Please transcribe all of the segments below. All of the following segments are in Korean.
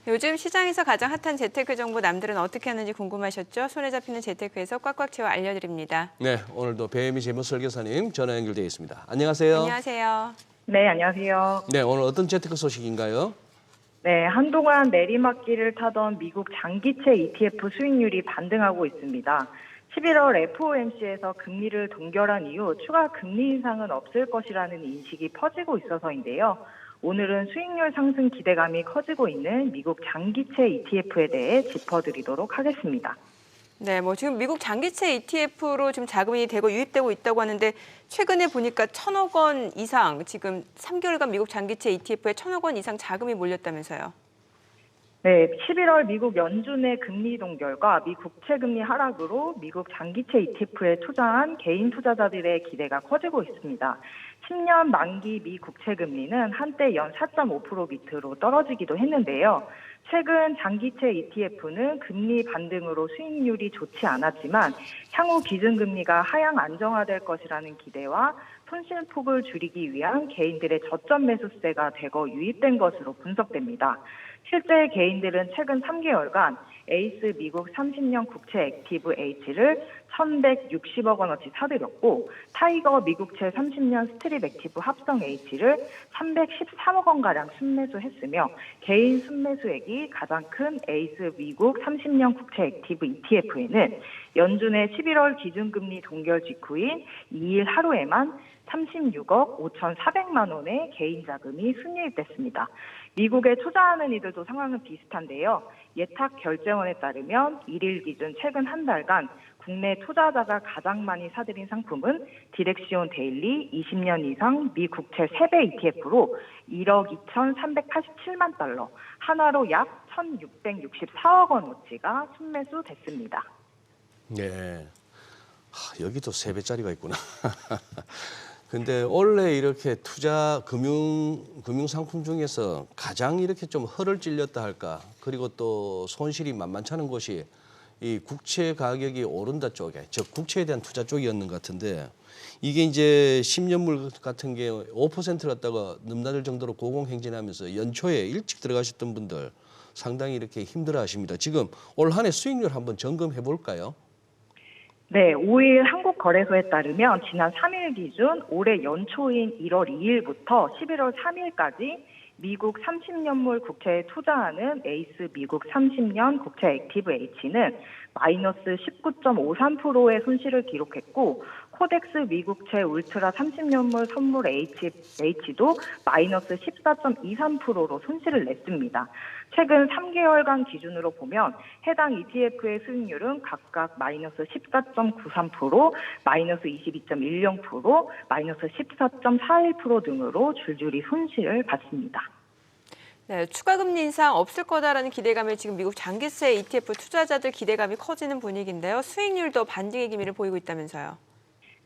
요즘 시장에서 가장 핫한 재테크 정보 남들은 어떻게 하는지 궁금하셨죠? 손에 잡히는 재테크에서 꽉꽉 채워 알려드립니다. 네, 오늘도 배혜미 재무설계사님 전화 연결되어 있습니다. 안녕하세요. 안녕하세요. 네, 안녕하세요. 네, 오늘 어떤 재테크 소식인가요? 네, 한동안 내리막길을 타던 미국 장기채 ETF 수익률이 반등하고 있습니다. 11월 FOMC에서 금리를 동결한 이후 추가 금리 인상은 없을 것이라는 인식이 퍼지고 있어서인데요. 오늘은 수익률 상승 기대감이 커지고 있는 미국 장기채 ETF에 대해 짚어드리도록 하겠습니다. 네, 지금 미국 장기채 ETF로 지금 자금이 되고 유입되고 있다고 하는데 최근에 보니까 1,000억 원 이상 지금 3개월간 미국 장기채 ETF에 1,000억 원 이상 자금이 몰렸다면서요. 네, 11월 미국 연준의 금리 동결과 미 국채 금리 하락으로 미국 장기채 ETF에 투자한 개인 투자자들의 기대가 커지고 있습니다. 10년 만기 미 국채 금리는 한때 연 4.5% 밑으로 떨어지기도 했는데요. 최근 장기채 ETF는 금리 반등으로 수익률이 좋지 않았지만 향후 기준금리가 하향 안정화될 것이라는 기대와 손실폭을 줄이기 위한 개인들의 저점 매수세가 대거 유입된 것으로 분석됩니다. 실제 개인들은 최근 3개월간 에이스 미국 30년 국채 액티브 H를 1,160억 원어치 사들였고 타이거 미국채 30년 스트립 액티브 합성 H를 313억 원가량 순매수했으며 개인 순매수액이 가장 큰 에이스 미국 30년 국채 액티브 ETF에는 연준의 11월 기준금리 동결 직후인 2일 하루에만 36억 5,400만 원의 개인 자금이 순유입됐습니다. 미국에 투자하는 이들도 상황은 비슷한데요. 예탁결제원에 따르면 1일 기준 최근 한 달간 국내 투자자가 가장 많이 사들인 상품은 디렉시온 데일리 20년 이상 미 국채 3배 ETF로 1억 2,387만 달러, 하나로 약 1,664억 원어치가 순매수됐습니다. 네, 여기도 3배짜리가 있구나. 근데 원래 이렇게 투자 금융 상품 중에서 가장 이렇게 좀 허를 찔렸다 할까, 그리고 또 손실이 만만찮은 곳이 이 국채 가격이 오른다 쪽에, 즉 국채에 대한 투자 쪽이었는 것 같은데 이게 이제 10년물 같은 게 5% 갔다가 넘나들 정도로 고공행진하면서 연초에 일찍 들어가셨던 분들 상당히 이렇게 힘들어하십니다. 지금 올 한 해 수익률 한번 점검해 볼까요? 네, 5일 한국거래소에 따르면 지난 3일 기준 올해 연초인 1월 2일부터 11월 3일까지 미국 30년물 국채에 투자하는 에이스 미국 30년 국채 액티브 H는 마이너스 19.53%의 손실을 기록했고 코덱스 미국채 울트라 30년물 선물 H도 마이너스 14.23%로 손실을 냈습니다. 최근 3개월간 기준으로 보면 해당 ETF의 수익률은 각각 마이너스 14.93%, 마이너스 22.10%, 마이너스 14.41% 등으로 줄줄이 손실을 봤습니다. 네, 추가 금리 인상 없을 거다라는 기대감에 지금 미국 장기채 ETF 투자자들 기대감이 커지는 분위기인데요. 수익률도 반등의 기미를 보이고 있다면서요.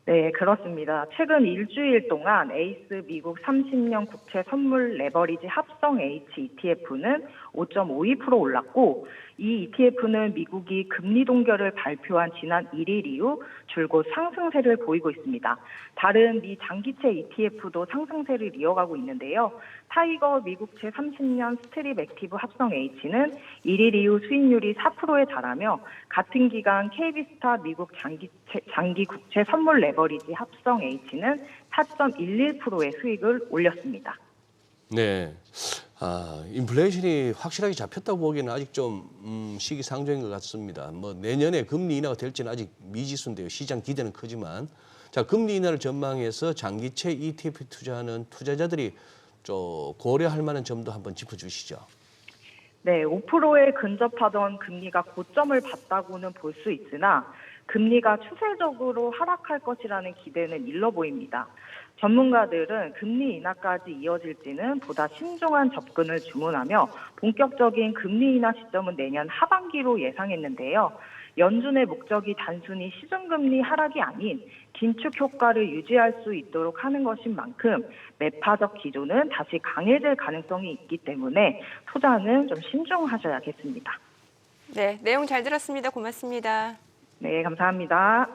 네, 그렇습니다. 최근 일주일 동안 에이스 미국 30년 국채 선물 레버리지 합성 H ETF는 5.52% 올랐고 이 ETF는 미국이 금리 동결을 발표한 지난 1일 이후 줄곧 상승세를 보이고 있습니다. 다른 미 장기채 ETF도 상승세를 이어가고 있는데요. 타이거 미국채 30년 스트립 액티브 합성 H는 1일 이후 수익률이 4%에 달하며 같은 기간 KB스타 미국 장기 국채 선물 레버리지 합성 H는 4.11%의 수익을 올렸습니다. 네, 인플레이션이 확실하게 잡혔다고 보기에는 아직 좀 시기상조인 것 같습니다. 내년에 금리 인하가 될지는 아직 미지수인데요. 시장 기대는 크지만 자, 금리 인하를 전망해서 장기채 ETF 투자하는 투자자들이 좀 고려할 만한 점도 한번 짚어주시죠. 네, 5%에 근접하던 금리가 고점을 봤다고는 볼 수 있으나 금리가 추세적으로 하락할 것이라는 기대는 일러 보입니다. 전문가들은 금리 인하까지 이어질지는 보다 신중한 접근을 주문하며 본격적인 금리 인하 시점은 내년 하반기로 예상했는데요. 연준의 목적이 단순히 시중금리 하락이 아닌 긴축 효과를 유지할 수 있도록 하는 것인 만큼 매파적 기조는 다시 강해질 가능성이 있기 때문에 투자는 좀 신중하셔야겠습니다. 네, 내용 잘 들었습니다. 고맙습니다. 네, 감사합니다.